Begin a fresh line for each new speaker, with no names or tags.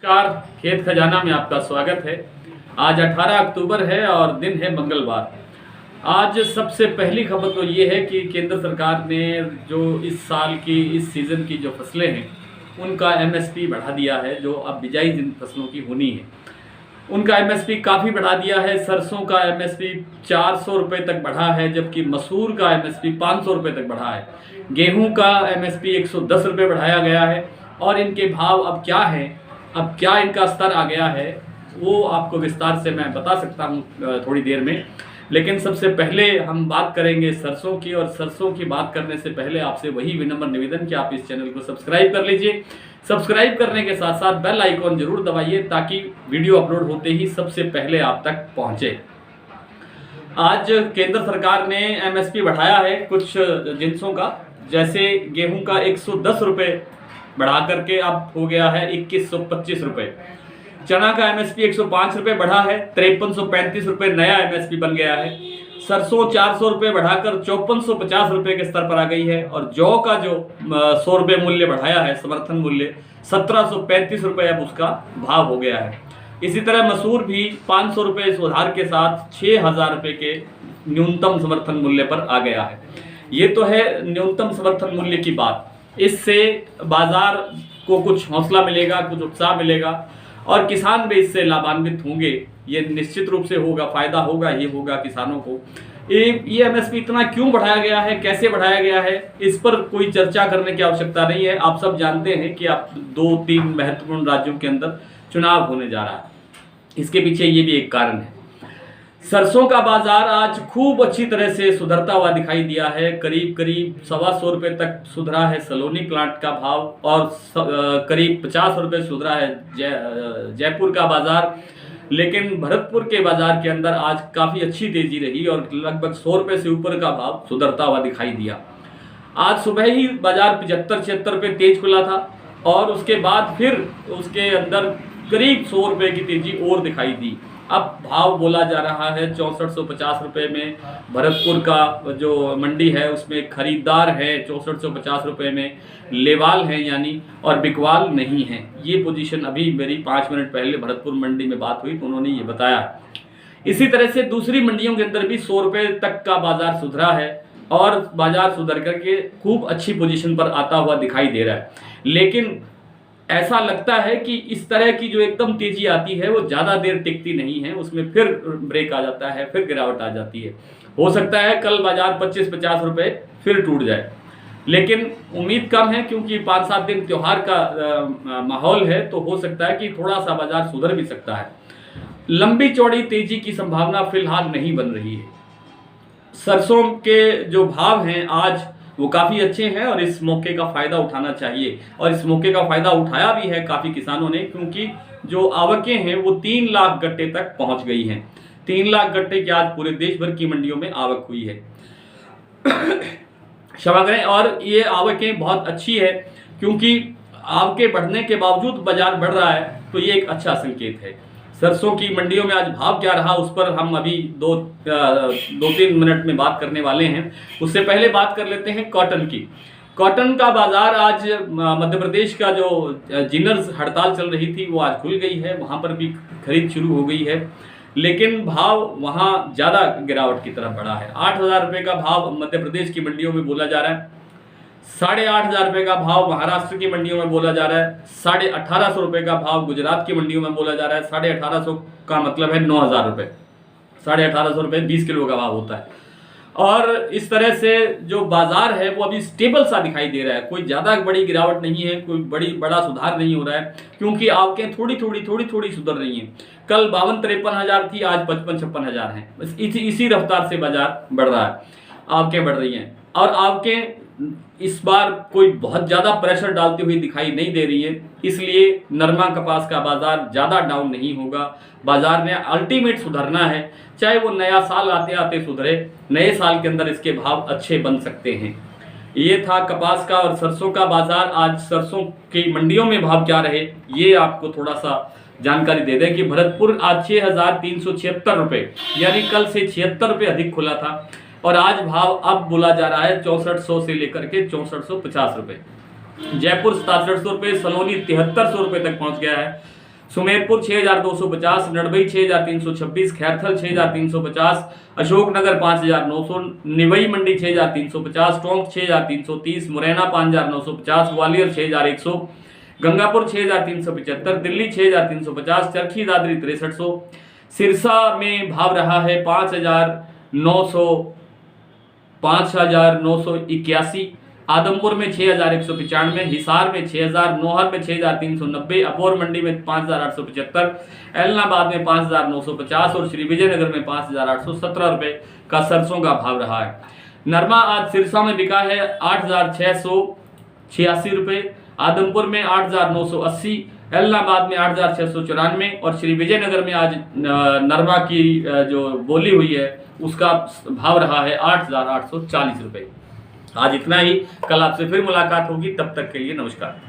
नमस्कार, खेत खजाना में आपका स्वागत है। आज 18 अक्टूबर है और दिन है मंगलवार। आज सबसे पहली खबर तो ये है कि केंद्र सरकार ने जो इस साल की इस सीज़न की जो फसलें हैं उनका एमएसपी बढ़ा दिया है। जो अब बिजाई जिन फसलों की होनी है उनका एमएसपी काफ़ी बढ़ा दिया है। सरसों का एमएसपी 400 रुपये तक बढ़ा है, जबकि मसूर का एमएसपी 500 रुपये तक बढ़ा है। गेहूं का एमएसपी 110 रुपये बढ़ाया गया है और इनके भाव अब क्या हैं, अब क्या इनका स्तर आ गया है, वो आपको विस्तार से मैं बता सकता हूँ थोड़ी देर में। लेकिन सबसे पहले हम बात करेंगे सरसों की, और सरसों की बात करने से पहले आपसे वही विनम्र निवेदन कि आप इस चैनल को सब्सक्राइब कर लीजिए। सब्सक्राइब करने के साथ साथ बेल आइकॉन जरूर दबाइए ताकि वीडियो अपलोड होते ही सबसे पहले आप तक पहुँचे। आज केंद्र सरकार ने एमएसपी बढ़ाया है कुछ जिन्सों का, जैसे गेहूं का 110 रुपये बढ़ा करके अब हो गया है 2125 रुपये। चना का एमएसपी 105 रुपये बढ़ा है, 5335 रुपये नया एमएसपी बन गया है। सरसों 400 रुपये बढ़ाकर 5450 रुपये के स्तर पर आ गई है, और जौ का जो 100 रुपये मूल्य बढ़ाया है समर्थन मूल्य, 1735 रुपये अब उसका भाव हो गया है। इसी तरह मसूर भी 500 रुपये सुधार के साथ 6000 रुपये के न्यूनतम समर्थन मूल्य पर आ गया है। ये तो है न्यूनतम समर्थन मूल्य की बात। इससे बाजार को कुछ हौसला मिलेगा, कुछ उत्साह मिलेगा और किसान भी इससे लाभान्वित होंगे। ये निश्चित रूप से होगा, फायदा होगा ही होगा किसानों को। ये एमएसपी इतना क्यों बढ़ाया गया है, कैसे बढ़ाया गया है, इस पर कोई चर्चा करने की आवश्यकता नहीं है। आप सब जानते हैं कि आप 2-3 महत्वपूर्ण राज्यों के अंदर चुनाव होने जा रहा है। इसके पीछे ये भी एक कारण है। सरसों का बाजार आज खूब अच्छी तरह से सुधरता हुआ दिखाई दिया है। करीब 125 रुपये तक सुधरा है सलोनी प्लांट का भाव, और करीब 50 रुपये सुधरा है जयपुर का बाजार। लेकिन भरतपुर के बाजार के अंदर आज काफ़ी अच्छी तेजी रही और लगभग 100 रुपये से ऊपर का भाव सुधरता हुआ दिखाई दिया। आज सुबह ही बाजार 75-76 रुपये तेज खुला था और उसके बाद फिर उसके अंदर करीब 100 रुपये की तेजी और दिखाई दी। अब भाव बोला जा रहा है 6450 रुपये में। भरतपुर का जो मंडी है उसमें खरीदार है 6450 रुपये में, लेवाल हैं यानी, और बिकवाल नहीं है। ये पोजीशन अभी मेरी 5 मिनट पहले भरतपुर मंडी में बात हुई तो उन्होंने ये बताया। इसी तरह से दूसरी मंडियों के अंदर भी 100 रुपये तक का बाजार सुधरा है और बाजार सुधर करके खूब अच्छी पोजीशन पर आता हुआ दिखाई दे रहा है। लेकिन ऐसा लगता है कि इस तरह की जो एकदम तेजी आती है वो ज़्यादा देर टिकती नहीं है, उसमें फिर ब्रेक आ जाता है, फिर गिरावट आ जाती है। हो सकता है कल बाजार 25-50 रुपये फिर टूट जाए, लेकिन उम्मीद कम है क्योंकि 5-7 दिन त्यौहार का माहौल है, तो हो सकता है कि थोड़ा सा बाजार सुधर भी सकता है। लंबी चौड़ी तेजी की संभावना फिलहाल नहीं बन रही है। सरसों के जो भाव हैं आज वो काफ़ी अच्छे हैं और इस मौके का फ़ायदा उठाना चाहिए, और इस मौके का फ़ायदा उठाया भी है काफ़ी किसानों ने, क्योंकि जो आवकें हैं वो 3 लाख गट्टे तक पहुंच गई हैं। 3 लाख गट्टे की आज पूरे देश भर की मंडियों में आवक हुई है। क्षमा करें, और ये आवकें बहुत अच्छी है क्योंकि आवकें बढ़ने के बावजूद बाजार बढ़ रहा है, तो ये एक अच्छा संकेत है। सरसों की मंडियों में आज भाव क्या रहा उस पर हम अभी 2-3 मिनट में बात करने वाले हैं। उससे पहले बात कर लेते हैं कॉटन की। कॉटन का बाजार आज मध्य प्रदेश का जो जिनर्स हड़ताल चल रही थी वो आज खुल गई है, वहाँ पर भी खरीद शुरू हो गई है, लेकिन भाव वहाँ ज़्यादा गिरावट की तरफ बढ़ा है। 8000 रुपये का भाव मध्य प्रदेश की मंडियों में बोला जा रहा है, 8500 रुपये का भाव महाराष्ट्र की मंडियों में बोला जा रहा है, 1850 रुपये का भाव गुजरात की मंडियों में बोला जा रहा है। 1850 का मतलब है 9000 रुपये, 1850 रुपये 20 किलो का भाव होता है। और इस तरह से जो बाजार है वो अभी स्टेबल सा दिखाई दे रहा है, कोई ज़्यादा बड़ी गिरावट नहीं है, कोई बड़ा सुधार नहीं हो रहा है, क्योंकि आवकें थोड़ी थोड़ी सुधर रही हैं। कल 52-53 हज़ार थी, आज 55-56 हज़ार हैं। इसी रफ्तार से बाजार बढ़ रहा है, आवकें बढ़ रही हैं, और आवकें इस बार कोई बहुत ज़्यादा प्रेशर डालती हुई दिखाई नहीं दे रही है, इसलिए नरमा कपास का बाजार ज़्यादा डाउन नहीं होगा। बाजार ने अल्टीमेट सुधरना है, चाहे वो नया साल आते आते सुधरे, नए साल के अंदर इसके भाव अच्छे बन सकते हैं। ये था कपास का और सरसों का बाजार। आज सरसों की मंडियों में भाव क्या रहे ये आपको थोड़ा सा जानकारी दे दें कि भरतपुर आज 6376 रुपये, यानी कल से 76 रुपये अधिक खुला था, और आज भाव अब बोला जा रहा है 6400 से लेकर के 6450 रुपये। जयपुर 6700 रुपये, सलोनी 7300 रुपये तक पहुंच गया है। सुमेरपुर 6,250, नड़बई 6,326, खैरथल 6,350, अशोकनगर 5,900, निवई मंडी 6,350, टोंक 6,330, मुरैना 5,950, ग्वालियर 6,100, गंगापुर 6,375, दिल्ली 6,350, चरखी दादरी 6300, सिरसा में भाव रहा है 5,981, आदमपुर में 6,195, हिसार में 6,000, नौहर में 6,390, अबोर मंडी में 5,875, एलनाबाद में 5,950 और श्री विजयनगर में 5,817 रुपये का सरसों का भाव रहा है। नरमा आज सिरसा में बिका है 8,686 रुपये, आदमपुर में 8,980, एलनाबाद में 8,694 और श्री विजयनगर में आज नरमा की जो बोली हुई है उसका भाव रहा है 8,840 रुपये। आज इतना ही, कल आपसे फिर मुलाकात होगी, तब तक के लिए नमस्कार।